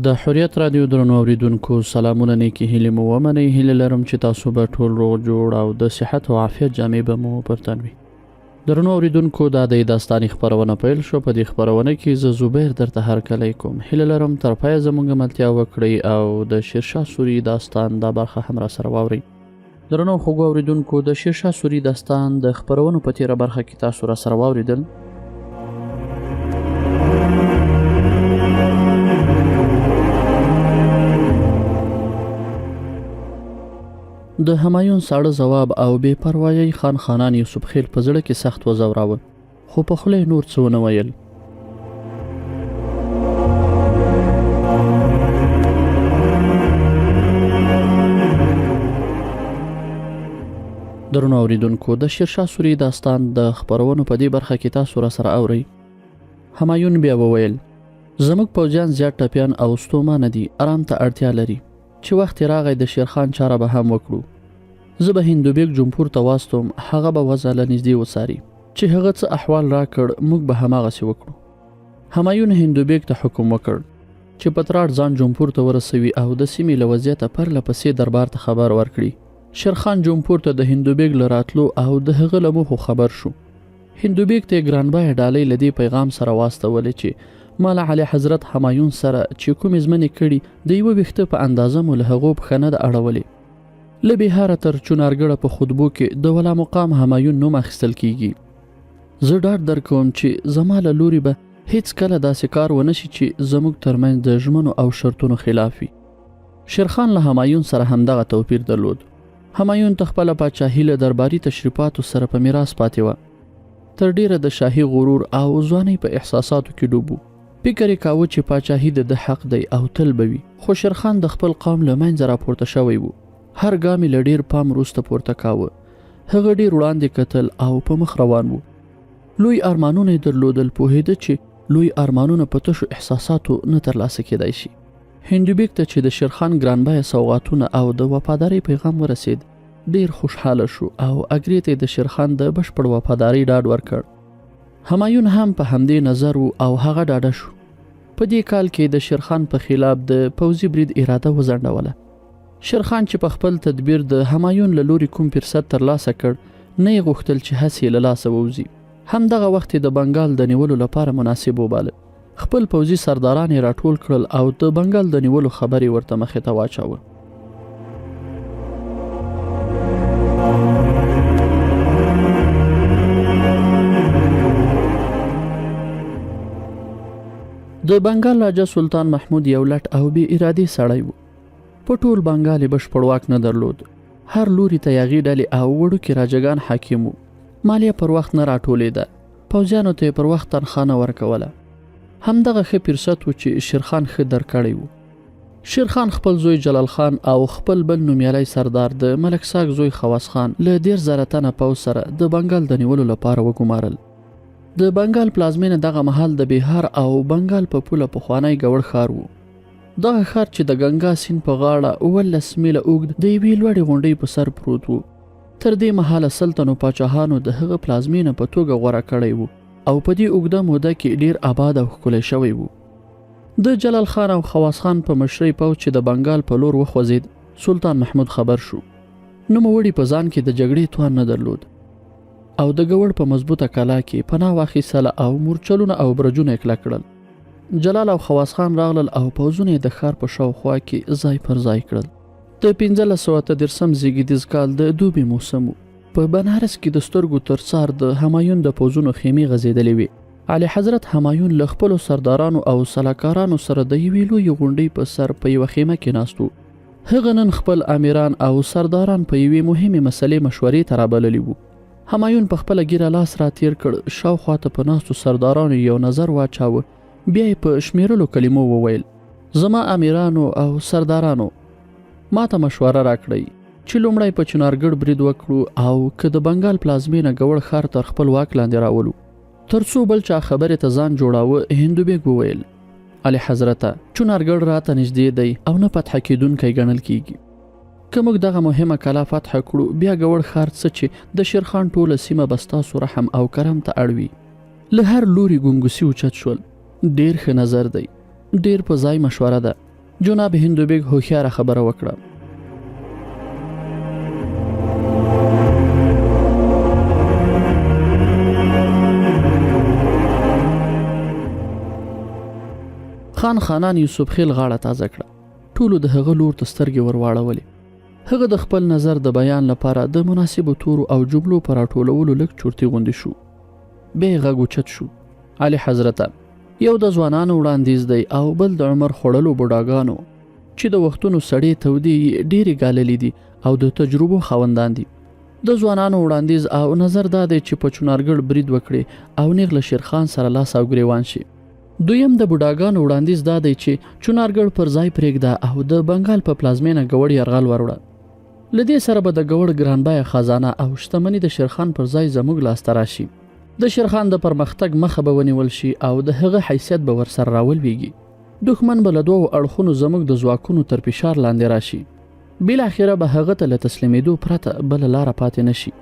د حریت رادیو درنو اوریدونکو سلامونه نیکی هیلې مو ومنئ. هیله لرم چې تاسو به ټول روغ جوړ او د صحت او عافیت جامې به مو پر تن وي. درنو اوریدونکو دا د داستاني خپرونه پیل شو. په دې خپرونه کې زه زبیر درته هرکلی کوم. هیله لرم تر پایه زموږ ملتیا وکړئ او د شیرشاه سوري داستان دا برخه هم را سره واورئ. درنو خوږو اوریدونکو د شیرشاه سوري داستان د خپرونو په تیره برخه کې تاسو را سره واوریدل. د همایون ساړه ځواب او بې پروایۍ خان خانان یوسف خیل په زړه کې سخت وځوراوه، خو په خوله یې نور څه ونه ویل. درنو اوریدونکو د شیرشاه سوري داستان د خپرونو په دې برخه کې تاسو را سره اورئ. همایون بیا وویل: زموږ پوځیان زیات ټپیان او ستومانه دي، آرام ته اړتیا لري. چې وخت راغی د شیرخان چاره به هم وکړو. زه به هندوبیګ جمپور ته واستوم، هغه به وضع له نږدې وڅاري. چې هغه څه احوال راکړ موږ به هماغسې وکړو. همایون هندوبیګ ته حکم وکړ چې پتراړ ځان جمپور ته ورسوي او د سیمې له وضعیته پرله پسې دربار ته خبر ورکړي. شیرخان جمپور ته د هندوبیګ له راتلو او د هغه له موخو خبر شو. هندوبیګ ته یې ګرانبیه ډالۍ له دې پیغام سره واستولې چې مالا علی حضرت همایون سره چې کومې ژمنې کړي د یوه ویښته په اندازه مو له هغو پښه نه ده اړولې. له بهاره تر چونارګړه په خطبو کې د ولا مقام همایون نوم اخیستل کیږي. زه ډاډ درکوم چې زما له لوري به هیڅ کله داسې کار ونه شي چې زموږ ترمنځ د ژمنو او شرطونو خلاف وي. شیرخان له همایون سره همدغه توپیر درلود. همایون ته خپله پاچاهي له درباري تشریفاتو سره په میراث پاتې وه. تر ډیره د شاهي غرور او ځوانۍ په احساساتو کې ډوب و. فکر یې کاوه چې پاچاهي د حق دی او تل به وي. خو شیرخان د خپل قوم له منځه راپورته شوی و. هر ګام یې له ډیر پام وروسته پورته کاوه. هغه ډیر وړاندې کتل او په مخ روان و. لوی ارمانونه یې درلودل. پوهېده چې لوی ارمانونه په تشو احساساتو نه ترلاسه کېدای شي. هندوبیګ ته چې د شیرخان ګرانبیه سوغاتونه او د وفادارۍ پیغام ورسید ډیر خوشحاله شو او اګرې ته د شیرخان د بشپړ وفادارۍ ډاډ ورکړ. همایون هم په همدې نظر و او هغه ډاډه شو. په دې کال کې د شیرخان په خلاف د پوځي برید اراده وځنډوله. شیرخان چې په خپل تدبیر د همایون له لوري کوم فرصت ترلاسه کړ نه یې غوښتل چې هسې له لاسه ووځي. همدغه وخت د بنګال د نیولو لپاره مناسب وباله. خپل پوځي سرداران یې راټول کړل او د بنګال د نیولو خبر یې ورته مخې ته واچاوه. د بنګال راجا سلطان محمود یو لټ او بې ارادي سړی و. په ټول بنګال یې بشپړ واک نه درلود. هر لوري ته یې هغې ډلې او وړوکي راجګان حاکم و. مالیه پر وخت نه راټولېده. پوځیانو ته یې پر وخت تنخوا نه ورکوله. همدغه ښه فرصت و چې شیرخان ښه درکړی و. شیرخان خپل زوی جلال خان او خپل بل نومیالی سردار د ملک ساک زوی خواس خان له 10,000 تنه پوځ سره د بنګال د نیولو لپاره وګمارل. د بنګال پلازمینه دغه مهال د بهار او بنګال په پوله پخوانی ګوړ ښار و. دغه ښار چې د ګنګا سیند په غاړه 19 میله اوږد د یوې لوړې غونډۍ په سر پروت و. تر دې مهاله سلطنو پاچاهانو د هغه پلازمینه په توګه غوره کړی و او په دې اوږده موده کې ډیر آباد او ښکلی شوی و. د جلال خان او خواس خان په مشرۍ پوځ چې د بنګال په لور وخوځېد سلطان محمود خبر شو. نوموړي په ځان کې د جګړې توان نه درلود او د ګوړ په مضبوطه کلا کې پناه واخیستله او مورچلونه او برجونه یې کلک کړل. جلال او خواس خان راغلل او پوځونه یې د ښار په شاوخوا کې ځای پر ځای کړل. د 1513 زیږدیز کال د دوبي موسم و. په بنارس کې د سترګو تر څار د همایون د پوځونو خیمې غځېدلې وې. اعلی حضرت همایون له خپلو سردارانو او سلاکارانو سره د یوې لویې غونډۍ په سر په یوه خیمه کې ناست و. هغه نن خپل امیران او سرداران په یوې مهمې مسلې مشورې ته رابللي وو. همایون په خپله ګیره لاس را تیر کړ. شاوخوا ته په ناستو سردارانو یو نظر واچاوه. بیا یې په شمیرلو کلمو وویل: زما امیرانو او سردارانو، ما ته مشوره راکړئ چې لومړی په چنارګړ برید وکړو او که د بنګال پلازمینه ګوړ ښار تر خپل واک لاندې راولو. تر څو بل چا خبرې ته ځان جوړاوه هندوبیګ وویل: اعلی حضرته، چنارګړ راته نږدې دی او نه فتح کېدونکی ګڼل کیږي. که موږ دغه مهمه کلا فتح کړو بیا ګوړ ښار څه چې د شیرخان ټوله سیمه به ستاسو رحم او کرم ته اړوي. له هر لوري ګونګوسي اوچت شول. ډیر ښه نظر دی، ډیر په ځای مشوره ده. جناب هندو بیگ هوښیاره خبره وکړه. خان خانان یوسف خیل غاړه تازه کړه. ټولو د هغه لور ته سترګې ورواړولې. هغه د خپل نظر د بیان لپاره د مناسبو تورو او جملو پر راټولولو لږ چورتي غوندې شو. بیا یې غږ اوچت شو. علي حضرته، یو د ځوانانو وړاندیز دی او بل د عمر خوړلو بوډاګانو چې د وختونو سړې تودې ډېرې ګاللې دي او د تجربو خاوندان دي. د ځوانانو وړاندیز او نظر دا دی چې په چنارګړ برید وکړي او نیغ له شیرخان سره لاس او ګریوان شي. دویم د بوډاګانو وړاندیز دا دی چې چنارګړ پر ځای پرېږده او د بنګال په پلازمینه ګوړ یرغل وروړه. له دې سره به د ګوړ ګرانبیه خزانه او شتمني د شیرخان پر ځای زموږ لاسته راشي. د شیرخان د پرمختګ مخه به ونیول شي او د هغه حیثیت به ورسره راولویږي. دښمن به له دوو اړخونو زموږ د ځواکونو تر فشار لاندې راشي. بالاخره به هغه ته له تسلیمېدو پرته بله لاره پاتې نشي.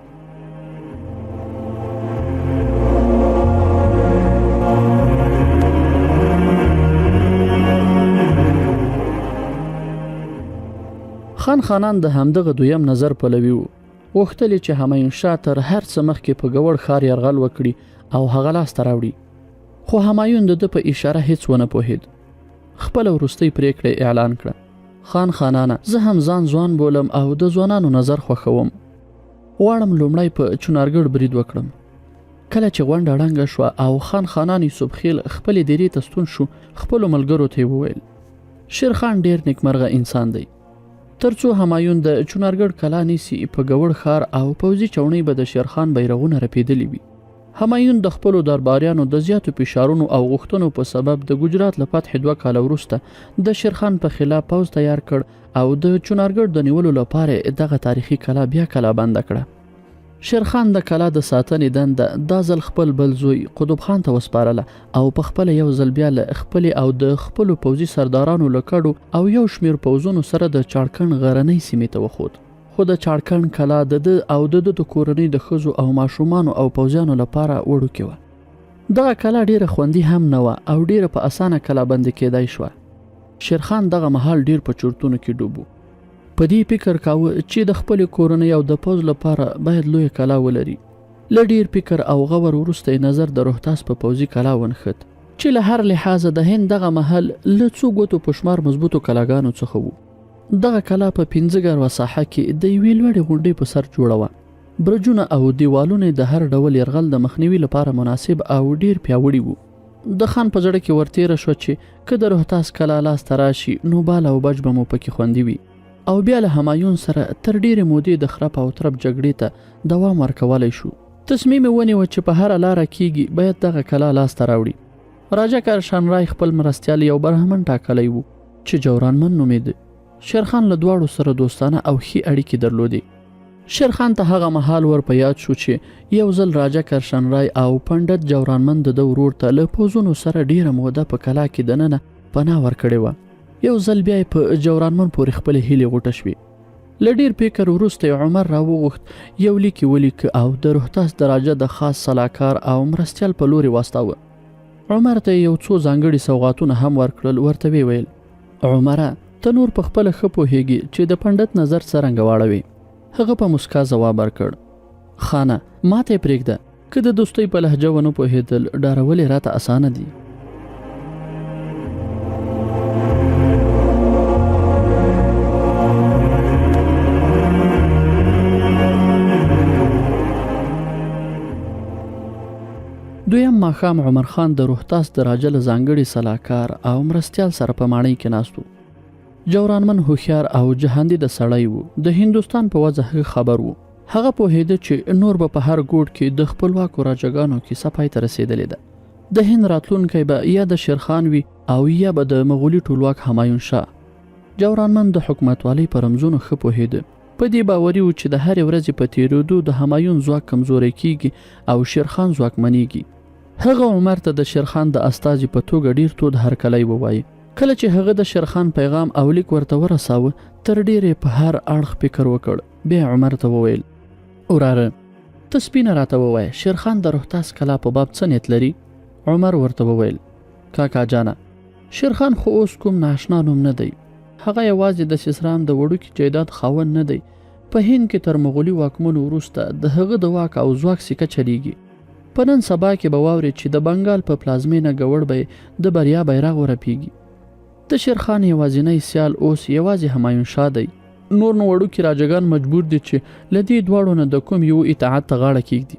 خان خانان د همدغه دویم نظر پلوي وو. غوښتل چې همایون شاه تر هر څه مخکې په ګوړ ښار یرغل وکړي او هغه لاسته راوړي. خو همایون د ده په اشاره هیڅ ونه پوهېد. خپله وروستۍ پرېکړه اعلان کړه. خان خانانه، زه هم ځان ځوان بولم او د ځوانانو نظر خوښوم. غواړم لومړی په چنارګړ برید وکړم. کله چې غونډه ړنګه شوه او خان خانان یوسف خیل خپلې دیرې ته ستون شو، خپلو ملګرو ته یې وویل شیرخان ډېر نیکمرغه انسان دی. ترڅو همایون د چنارګړ کلا نیسي، په ګوړ ښار او پوځي چوڼۍ به د شیرخان بیرغونه رپېدلي وي. همایون د خپلو درباریانو د زیاتو فشارونو او غوښتنو په سبب د ګجرات له فتحې 2 کاله وروسته د شیرخان په خلاف پوځ تیار کړ او د چنارګړ د نیولو لپاره دغه تاریخي کلا بیا کلا بنده کړه. شیرخان د کلا د ساتنې دنده دا ځل خپل بل زوی قطب خان ته وسپارله او په خپله یو ځل بیا له خپلې او د خپلو پوځي سردارانو له کډو او یو شمېر پوځونو سره د چاړکن غرنۍ سیمې ته وخوت. خو د چاړکن کلا د ده او د کورنۍ د ښځو او ماشومانو او پوځیانو لپاره وړوکې وه. دغه کلا ډیره خوندي هم نه وه او ډیره په اسانه کلا بندي کېدای شوه. شیرخان دغه مهال ډیر په چورتونو کې ډوب و. په دې فکر کاوه چې د خپلې کورنۍ او د پوځ لپاره باید لویه کلا ولري. له ډیر فکر او غور وروسته نظر د روهتاس په پوځي کلا ونښت چې له هر لحاظه د هند دغه محل له څو ګوتو په شمار مضبوطو کلاګانو څخه و. دغه کلا په 15 ګروه ساحه کې د یوې لوړې غونډۍ په سر جوړه وه. برجونه او دیوالونه د هر ډول یرغل د مخنیوي لپاره مناسب او ډیر پیاوړي وو. د خان په زړه کې ورتېره شوه چې که د روهتاس کلا لاسته راشي نو بال او بج به مو پکې خوندي وي او بیا له همایون سره تر ډیرې مودې د خرپ او ترپ جګړې ته دوام ورکولی شو. تصمیم یې ونیوه چې په هره لاره کېږي باید دغه کلا لاسته راوړي. راجا کرشان رای خپل مرستیال یو برهمن ټاکلی و چې جورانمن نومېده. شیرخان له دواړو سره دوستانه او ښې اړیکې درلودې. شیرخان ته هغه مهال ور په یاد شو چې یو ځل راجا کرشان رای او پنډت جورانمن د ده ورور ته له پوځونو سره ډیره موده په کلا کې دننه پناه ورکړې وه. یو ځل بیا یې په جورانمن پورې خپلې هیلې غوټه شوې. له ډیر فکر وروسته عمر راوغوښت یو لیک یې ولیکه او د روهتاس د راجا د خاص سلاکار او مرستیال په لورې واستاوه. عمر ته یو څو ځانګړي سوغاتونه هم ورکړل. ورته ویې ویل عمره، ته نور په خپله ښه پوهېږي چې د پنډت نظر څرنګه واړوي. هغه په مسکا ځواب ورکړ خانه، ماته یې پرېږده. که د دوستۍ په لهجه ونه پوهېدل ډارول یې راته اسانه دي. دویم ماښام عمر خان د روهتاس د راجا له ځانګړي سلاکار او مرستیال سره په ماڼۍ کې ناست و. جورانمن هوښیار او جهاندي د سړی و. د هندوستان په وضع خبر و. هغه پوهېده چې نور به په هر ګوټ کې د خپلواکو راجاګانو کیسه پای ته رسېدلې ده. د هند راتلونکی به یا د شیرخان وي او یا به د مغولي ټولواک همایون شاه. جورانمن د حکومتوالۍ په رمزونو ښه پوهېده. په دې باوري و چې د هرې ورځې په تېرېدو د همایون ځواک کمزوری کیږي او شیرخان ځواکمنېږي. هغه عمر ته د شیرخان د استازي په توګه ډیر تود هرکلی ووایه. کله چې هغه د شیرخان پیغام او لیک ورته ورساوه تر ډیرې په هر اړخ فکر وکړ. بیا عمر ته وویل وراره، ته سپینه راته ووایه شیرخان د روهتاس کلا په باب څه نیت لري؟ عمر ورته وویل کاکا جانه، شیرخان خو اوس کوم ناشنا نوم نه دی. هغه یوازې د سیستان د وړوکي جایداد خاوند نه دی. په هند کې تر مغولي واکمنو وروسته د هغه د واک او ځواک سکه چلیږي. په نن سبا کې به واوري چې د بنګال په پلازمینه ګوړ به د بریا بیرغ ورپیږي. د شیرخان یوازینی سیال اوس یوازې همایون شاه دی. نور نو وړوکي راجګان مجبور دي چې له دې دواړو نه د کوم یو اطاعت ته غاړه کیږدي.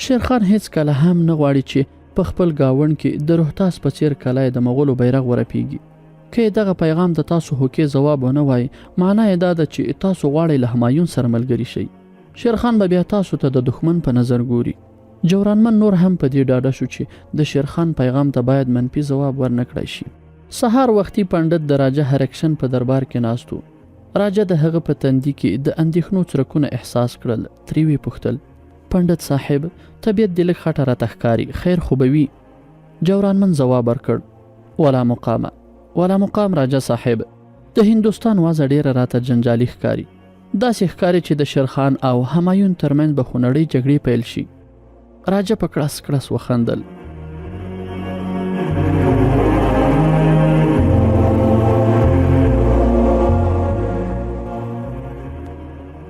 شیرخان هیڅ کله هم نه غواړي چې په خپل گاوند کې د روحتاس په څیر کلای د مغولو بیرغ ورپیږي. که دغه پیغام د تاسو هوکې ځواب ونه وای، معنا یې دا ده چې تاسو غواړئ له همایون سره ملګري شئ. شیرخان به بیا تاسو ته د دښمن په نظر ګوري. جورانمن نور هم په دې ډاډه شو چې د شیرخان پیغام ته باید منفي ځواب ورنکړای شي. سهار وختي پنډت د راجا هرکشن په دربار کې ناست و. راجا د هغه په تندي کې د اندېښنو څرکونه احساس کړل. ترې ویې پوښتل: پنډت صاحب، طبیعت دې لږ خټه راته ښکاري، خیر خو به وي؟ جورانمن ځواب ورکړ: ولا مقام راجا صاحب، د هندوستان وضع ډیره راته جنجالي ښکاري. داسې ښکاري چې د شیرخان او همایون ترمنځ به خونړۍ جګړې پیل شي. راجا په کړس کړس وخندل.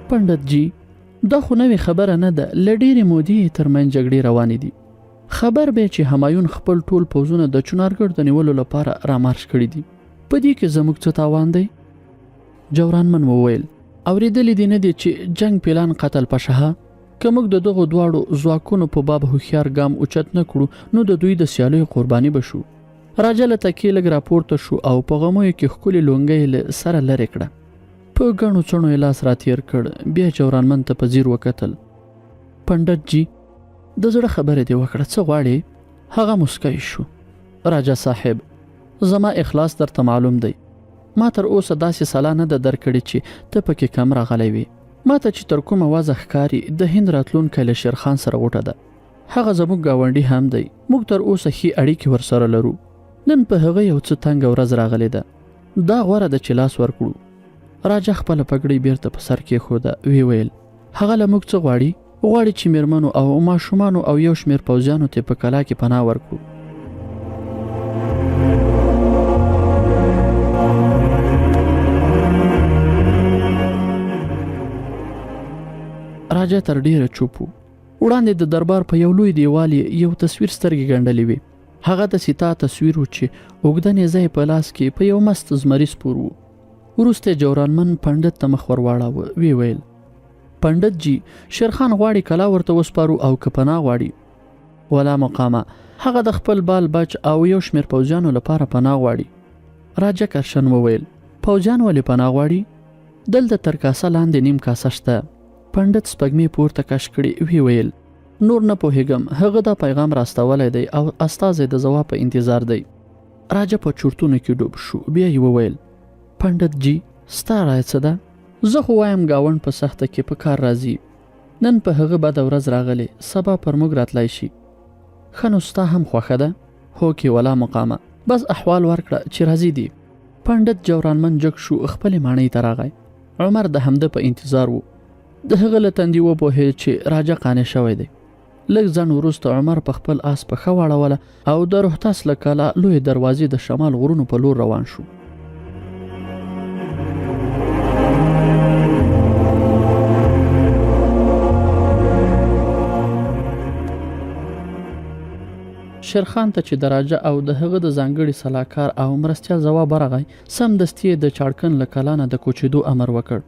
پنډت جی، دا خو نوې خبره نه ده. له ډېرې مودې ترمنځ جګړې روانې دي. خبر به چې همایون خپل ټول پوځونه د چنارګړ د نیولو لپاره رامارش کړي دي. په دې کې زموږ څه تاوان دی؟ جورانمن وویل: اورېدلې دې نه دي چې جنگ پلان قتل پشه؟ که موږ د دغو دواړو ځواکونو په باب هوښیار ګام اوچت نه کړو، نو د دوی د سیالیو قرباني به شو. راجا له تکیې لږ راپورته شو او په غمویو کې ښکلې لونګۍ له سره لرې کړه. په ګڼو څڼو یې لاس راتېر کړ. بیا جورانمن ته په ځیر وکتل. پنډت جی، د زړه خبره دې وکړه، څه غواړې؟ هغه مسکی شو. راجا صاحب، زما اخلاص درته معلوم دی. ما تر اوسه داسې سلا نه ده درکړې چې ته پکې کم راغلی وي. ما ته چې تر کومه وضع ښکاري، د هند راتلونکی له شیرخان سره غوټه ده. هغه زموږ ګاونډي هم دی. موږ تر اوسه ښې اړیکې ورسره لرو. نن په هغه یو څه تنګه ورځ راغلې ده. دا غوره ده چې لاس ورکړو. راجا خپله پګړۍ بیرته په سر کېښوده. ویې ویل: هغه له موږ څه غواړي؟ غواړي چې میرمنو او ماشومانو او یو شمېر پوځیانو ته په کلا کې پناه ورکړو. راجا تر ډیره چوپ و. وړاندې د دربار په یو لوی دیوال یو تصویر سترګې ګنډلې وې. هغه د سیتا تصویر و چې اوږده نیزه یې په لاس کې په یو مست زمري سپور و. وروسته جورانمن پنډت ته مخ ور واړاوه. ویې ویل: پنډت جی، شیرخان غواړي کلا ورته وسپارو او که پناه غواړي؟ ولا مقامه، هغه د خپل بال بچ او یو شمېر پوځیانو لپاره پناه غواړي. راجا کرشن وویل: پوځیان ولې پناه غواړي؟ دلته تر کاسه لاندې نیم کاسه شته. پنډت سپږمې پورته کش کړې. ویې ویل: نور نه پوهېږم. هغه دا پیغام راستولی دی او استازی د ځواب په انتظار دی. راجا په چورتونو کې ډوب شو. بیا یې وویل: پنډت جی، ستا رایه څه ده؟ زه خو وایم ګاونډ په سخته کې په کار راځي. نن په هغه بده ورځ راغلی، سبا پر موږ راتلی شي. ښه نو ستا هم خوښه ده؟ هو کې ولا مقامه، بس احوال ورکړه چې راځي دي. پنډت جورانمن جګ شو. خپلې ماڼۍ ته راغی. عمر د همده په انتظار و. د هغه له تندي وپوهېد چې راجا قانع شوی دی. لږ ځنډ وروسته عمر په خپل آس پښه واړوله او د روحتاس له کلا لویې دروازې د شمال غرونو په لور روان شو. شیرخان ته چې د راجا او د هغه د ځانګړي سلاکار او مرستیال ځواب ورغی، سمدستي د چاړکن له کلا نه د کوچېدو امر وکړ.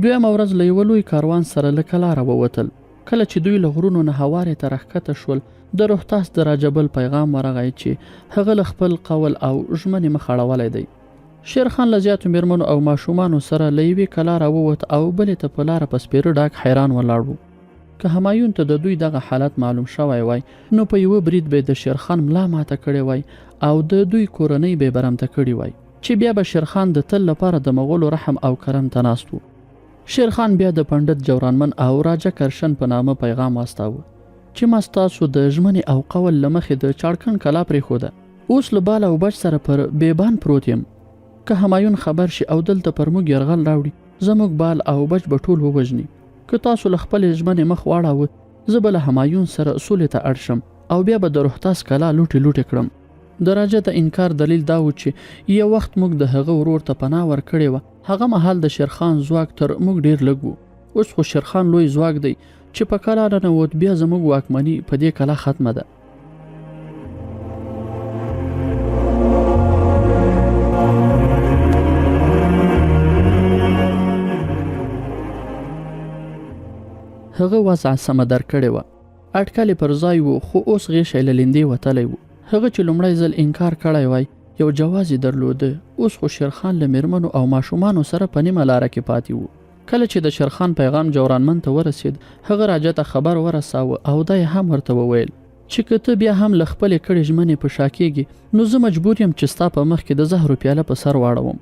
دویمه ورځ له یوه لوی کاروان سره له کلا راووتل. کله چې دوی له غرونو نه هوارې ته راښکته شول، د روحتاس د راجا بل پیغام ورغی چې هغه له خپل قول او ژمنې مخ اړولی دی. شیرخان له زیاتو میرمنو او ماشومانو سره له یوې کلا راووت او بلې ته په لاره په سپېره ډاک حیران ولاړ و. که همایون ته د دوی دغه حالت معلوم شوی وای، نو په یوه برید به د شیرخان ملا ماته کړې وای او د دوی کورنۍ به برمته کړې وای، چې بیا به شیرخان د تل لپاره د مغولو رحم او کرم ته ناست و. شیرخان بیا د پنډت جورانمن او راجا کرشن په نامه پیغام واستاوه چې ما ستاسو د ژمنې او قول له مخې د چاړکن کلا پرېښوده. اوس له بال او بچ سره پر بیبان پروت یم. که همایون خبر شي او دلته پر موږ یرغل راوړي، زموږ بال او بچ به ټول ووژني. که تاسو له خپلې ژمنې مخ واړاوه، زه به له همایون سره سولې ته اړ شم او بیا به د روحتاس کلا لوټې لوټې کړم. د راجا د انکار دلیل دا و چې یو وخت موږ د هغه ورور ته پناه ورکړې وه، هغه مهال د شیرخان ځواک تر موږ ډیر لږ و. اوس خو شیرخان لوی ځواک دی چې په کلا ننوت، بیا زموږ واکمني په دې کلا ختمه ده. هغه وضع سمه در کړې وه، اټکل پر ځای و، خو اوس غیشی له لیندې وتلی و. هغه چې لومړی ځل انکار کړی وای یو جواز یې درلوده. اوس خو شیرخان له میرمنو او ماشومانو سره په نیمه لاره کې پاتې و. کله چې د شیرخان پیغام جورانمن ته ورسید، هغه راجا ته خبر ورساوه او دا یې هم ورته وویل چې که ته بیا هم له خپلې کړې ژمنې په شا کېږي، نو زه مجبور یم چې ستا په مخ کې د زهرو پیاله په سر واړوم،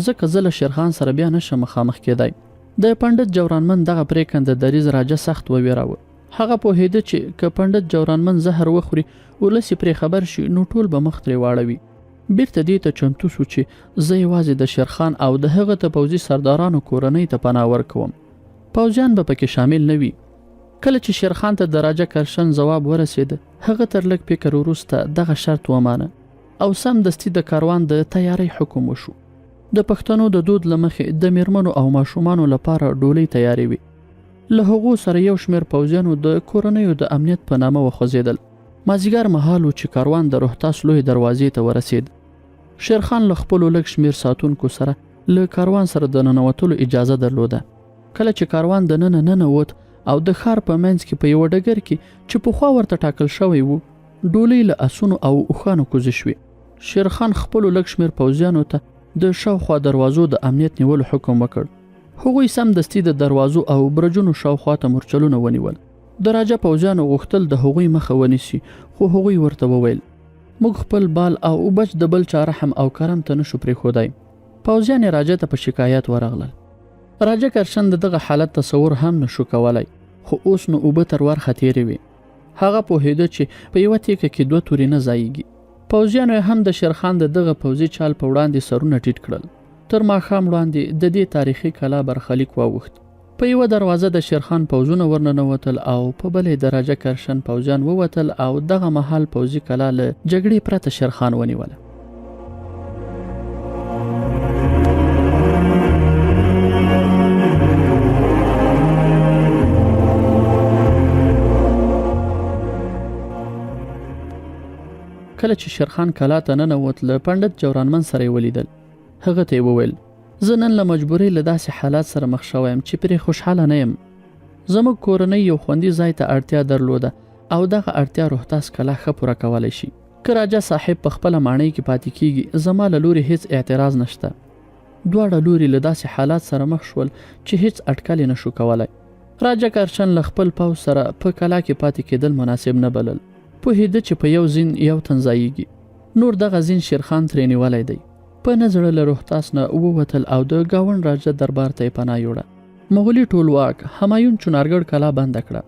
ځکه زه له شیرخان سره بیا نشم مخامخ کېدی. د پنډت جورانمن دغه پرېکنده دریځ راجا سخت وویراوه. هغه پوهېده چې که پنډت جورانمن زهر وخوري، ولس یې پرې خبر شي، نو ټول به مخ ترې واړوي. بیرته دې ته چمتو شو چې زه یوازې د شیرخان او د هغه ته پوځي سردارانو کورنۍ ته پناه ورکوم، پوځیان به پکې شامل نه وي. کله چې شیرخان ته د راجا کرشن ځواب ورسید، هغه تر لږ فکر وروسته دغه شرط ومانه او سم دستي د کاروان د تیاری حکم وشو. د پښتنو د دود له مخې د میرمنو او ماشومانو لپاره ډولۍ تیارې وي. له هغو سره یو شمېر پوځیانو د کورنیو د امنیت په نامه وخوځېدل. مازدیګر مهال و چې کاروان د روحتاس لوی دروازې ته ورسید. شیرخان له خپلو لږ شمېر ساتونکو سره له کاروان سره د ننوتلو اجازه درلوده. کله چې کاروان د ننوت او د ښار په منځ کې په یوه ډګر کې چې پخوا ورته ټاکل شوی و، ډولۍ له اسونو او اوښانو کوزې شوې. شیرخان خپلو لږ شمېر پوځیانو ته د شاوخوا دروازو د امنیت نیولو حکم وکړ. هغوی سم دستي د دروازو او برجونو شاوخوا ته مورچلونه ونیول. د راجا پوځیانو غوښتل د هغوی مخه ونیسي، خو هغوی ورته وویل موږ خپل بال او بچ د بل چا رحم او کرم ته نشو پرېښودی. پوځیان راجا ته په شکایت ورغلل. راجا کرشن د دغه حالت تصور هم نشو کولی، خو اوس نو اوبه تر ورخه تېرې وې. هغه پوهېده چې په یوه تیکه کې دوه تورې نه ځایږي. پوځیانو هم د شیرخان د دغه پوځي چال په وړاندې سرونه ټیټ کړل. تر ماښام وړاندې د دې تاریخي کلا برخلیک واوښت. په یوه دروازه د شیرخان پوځونه ورننوتل او په بلې د راجا کرشن پوځیان ووتل او دغه مهال پوځي کلا له جګړې پرته شیرخان ونیوله. کله چې شیرخان کلا ته ننوت، له پنډت جورانمن سره یې ولیدل. هغه ته یې وویل زه نن له مجبورۍ له داسې حالات سره مخ شوی یم چې پرې خوشحاله نه یم. زموږ کورنۍ یو خوندي ځای ته اړتیا درلوده او دغه اړتیا روحتاس کلا ښه پوره کولی شي. که راجا صاحب په خپله ماڼۍ کې پاتې کیږي، زما له لوري هیڅ اعتراض نشته. دواړه لوري له داسې حالات سره مخ شول چې هیڅ اټکل یې نشو کولی. راجا کرشن له خپل پوځ سره په کلا کې پاتې کېدل مناسب نه بلل. پوهېده چې په یو زین یو تن ځایږي، نور دغه زین شیرخان ترې نیولی دی. په نه زړه له روحتاس نه ووتل او د ګاونډ راجا دربار ته یې پناه یوړه. مغولي ټولواک همایون چونارګړ کلا بنده کړه.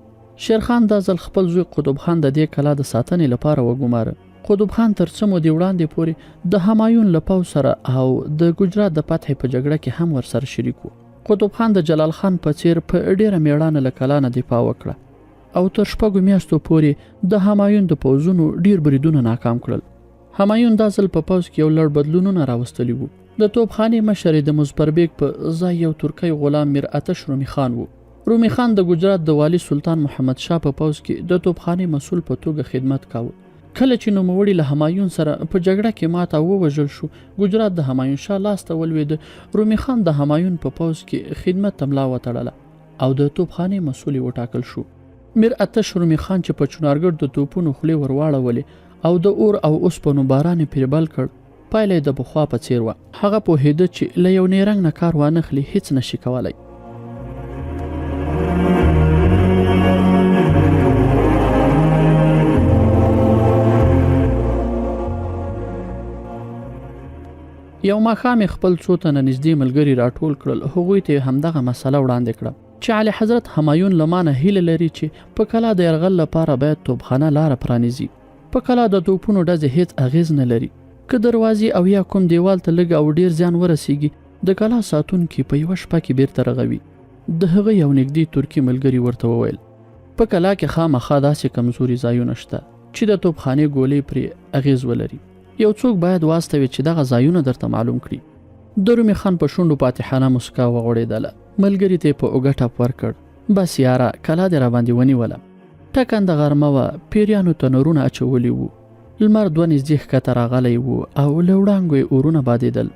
شیرخان دا ځل خپل زوی قطب خان د دې کلا د ساتنې لپاره وګماره. قطب خان تر څه مودې وړاندې پورې د همایون له پوځ سره او د ګجرات د فتحې په جګړه کې هم ورسره شریک و. قطب خان د جلال خان په څیر په ډیره میړانه له کلا نه دفاع وکړه او تر 6 میاشتو پورې د همایون د پوځونو ډیر بریدونه ناکام کړل. همایون دا ځل په پوځ کې یو لړ بدلونونه راوستلي وو. د توپخانې مشر د مزپربیګ په ځای یو ترکی غلام میر آتش رومي خان وو. رومي خان د ګجرات د والی سلطان محمد شاه په پوځ کې د توپخانې مسؤل په توګه خدمت کاوه. کله چې نوموړي له همایون سره په جګړه کې ماته ووژل شو، ګجرات د همایون شاه لاس ته ولوېد. رومي خان د همایون په پوځ کې خدمت ته ملا وتړله او د توپخانې مسؤل وټاکل شو. میر آتش رومي خان چې په چونارګړ د توپونو خولې ورواړولې او د اور او اوسپنو باران یې پرې بل کړ، پایله یې د پخوا په څیر وه. هغه پوهېده چې له یو نیرنګ نه کار وانخلي هیڅ نشي کولی. یو ماښام خپل څو تنه نږدې ملګري راټول کړل. هغوی ته همدغه مسله وړاندې کړه چې اعلی حضرت همایون له مانه هیله لري چې په کلا د یرغل لپاره باید توپخانه لاره پرانیزي. په کلا د توپونو ډزې هیڅ اغیز نه لري. که دروازې او یا کوم دیوال ته لږ او ډیر زیان ورسیږي، د کلا ساتونکي په یوه شپه کې بیرته رغوي. د هغه یو نږدې ترکي ملګري ورته وویل په کلا کې خامخا داسې کمزوري ځایونه شته چې د توپخانې ګولۍ پرې اغیز ولري. یو څوک باید واستوي چې دغه ځایونه درته معلوم کړي. د رومي خان په شونډو فاتحانه مسکا وغوړېدله. ملګري ته په اوږه ټپ ورکړ. بس یاره کلا دې راباندې ونیوله. ټکنده غرمه وه. پیریانو تنورونه اچولي وو. لمر دوه نږدې ښکته راغلی وو او له وړانګو یې اورونه بادېدل.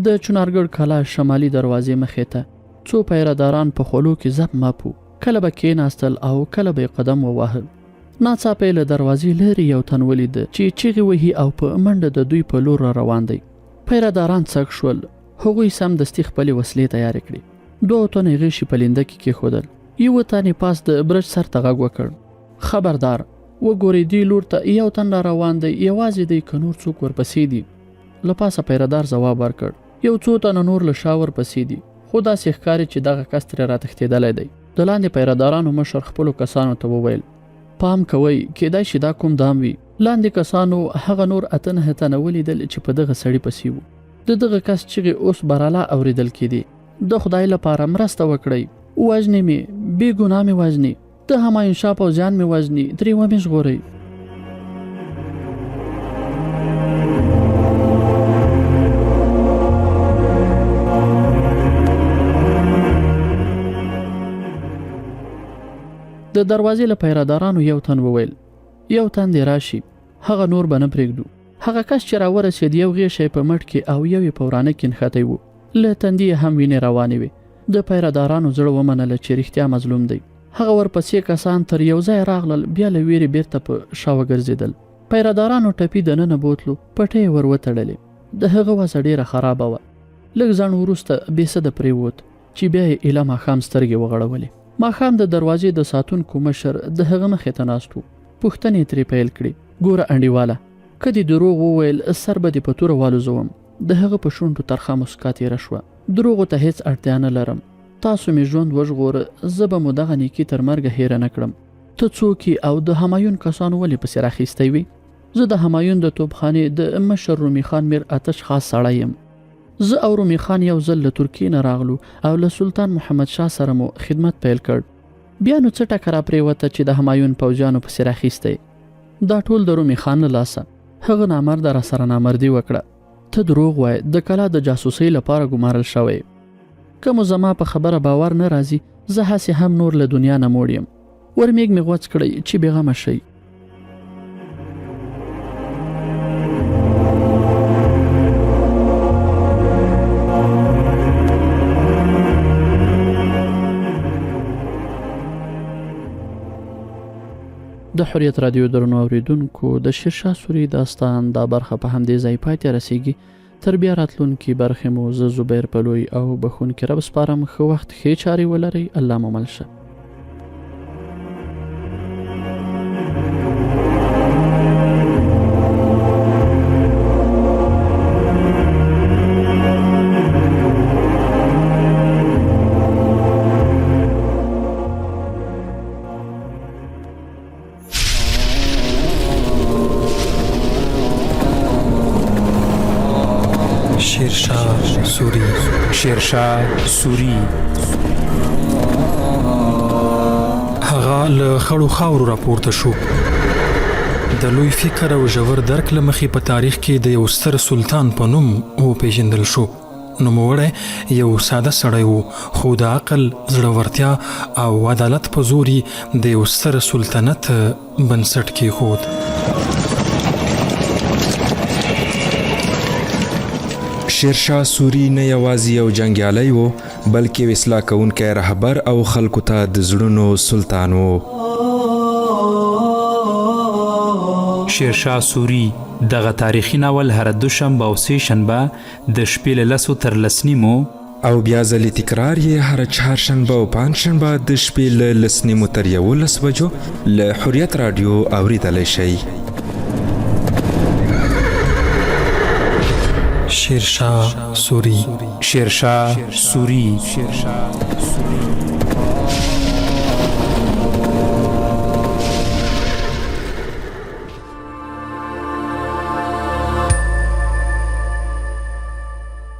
د چنارګړ کلا شمالي دروازې مخې ته څو پیرداران په خولو کې زپ مپ وو. کله به کېناستل او کله به یې قدم وواهه. ناڅاپه یې له دروازې لرې یو تن ولید چې چیغې وهي او په منډه د دوی په لور را روان دی. پیرداران څک شول. هغوی سمدستي خپلې وسلې تیارې کړې. 2 تنې غیشي په لینده کې کېښودل. یوه تنې پاس د برج سر ته غږ وکړ. خبردار وګورئ دې لور ته یو تن را روان دی، یوازې دی که نور څوک ورپسې دي. له پاسه پیردار ځواب ورکړ. یو څو تنه نور له شا ورپسې دي، خو داسې ښکاري چې دغه کس ترې راتښتېدلی دی. د لاندې پیردارانو مشر خپلو کسانو ته وویل پام کوئ کېدای شي دا کوم دام وي. لاندې کسانو هغه نور 8 تنه ولیدل چې په دغه سړي پسې وو. د دغه کس چغې اوس براله اورېدل کېدې. د خدای لپاره مرسته وکړئ، وژنې مې، بې ګناه مې وژنې، د همایون شاه پوځیان مې وژني، درې ومې ژغورئ. د دروازې له پیردارانو یو تن وویل یو تن دې راشي، هغه نور به نه پرېږدو. هغه کس چې راورسېد یو غیشی په مټ کې او یو یې په ورانه کې نښتی و. له تندي یې هم وینې روانې وې. د پیردارانو زړه ومنله چې رښتیا مظلوم دی. هغه ورپسې کسان تر یو ځای راغلل، بیا له ویرې بیرته په شا وګرځېدل. پیردارانو ټپي دننه بوتلو، پټۍ ور وتړلې. د هغه وضع ډېره خرابه وه. لږ ځنډ وروسته بېسده پرېوت چې بیا یې ایله ماښام سترګې وغړولې. ماښام د دروازې د ساتونکو مشر د هغه مخې ته ناست و. پوښتنې ترې پیل کړې. ګوره انډیواله، که دې دروغ وویل سر به دې په توره والوزوم. د هغه په شونډو ترخه مسکا تېره شوه. دروغو ته هېڅ اړتیا نه لرم. تاسو مې ژوند وژغوره، زه به مو دغه نیکي تر مرګه هېره نه کړم. ته څوک او د همایون کسانو ولې پسې راخیستی وي؟ زه د همایون د توپخانې د مشر رومي خان میر آتش خاص سړی یم. زه او رومي خان یو ځل له ترکیې نه راغلو او له سلطان محمد شاه سره مو خدمت پیل کړ. بیا نو څه ټکه را پرېوته چې د همایون پوځیانو پسې راخیستی. دا ټول د رومي خان له لاسه. هغه نامرده را سره نامردي وکړه. ته دروغ وایې، د کلا د جاسوسۍ لپاره ګمارل شوی. که مو زما په خبره باور نه راځي، زه هسې هم نور له دنیا نه موړ یم. ورمېږ مې غوڅ کړئ چې بېغمه شئ. د حریت رادیو درنو اوریدونکو، د شیرشاه سوري داستان دا برخه په همدې ځای پای ته رسیږي. تر بیا راتلونکي برخې مو زه زبیر پلوی او بخونکي رب سپارم. ښه وخت، ښې چارې ولرئ. الله مو مل شه. شیرشاه سوري هغه له خړو خاورو راپورته شو. د لوی فکر او ژور درک له مخې په تاریخ کې د یو ستر سلطان په نوم وپېژندل شو. نوموړی یو ساده سړی و، خو د عقل، زړورتیا او عدالت په زور یې د یو ستر سلطنت بنسټ کېښود. شیرشاه سوري نه یوازې یو جنګیالی و، بلکې یو اصلاح کوونکی رهبر او خلکو ته د زړونو سلطان و. شیرشاه سوري دغه تاریخي ناول هره دوشنبه او سه شنبه د شپې له 10 تر 10 نیمو او بیا ځلې تکرار یې هره چهارشنبه او پنجشنبه د شپې له 10 نیمو تر 11 بجو له حریت رادیو اوریدلی شئ. شیرشاه سوري. شیرشاه سوري.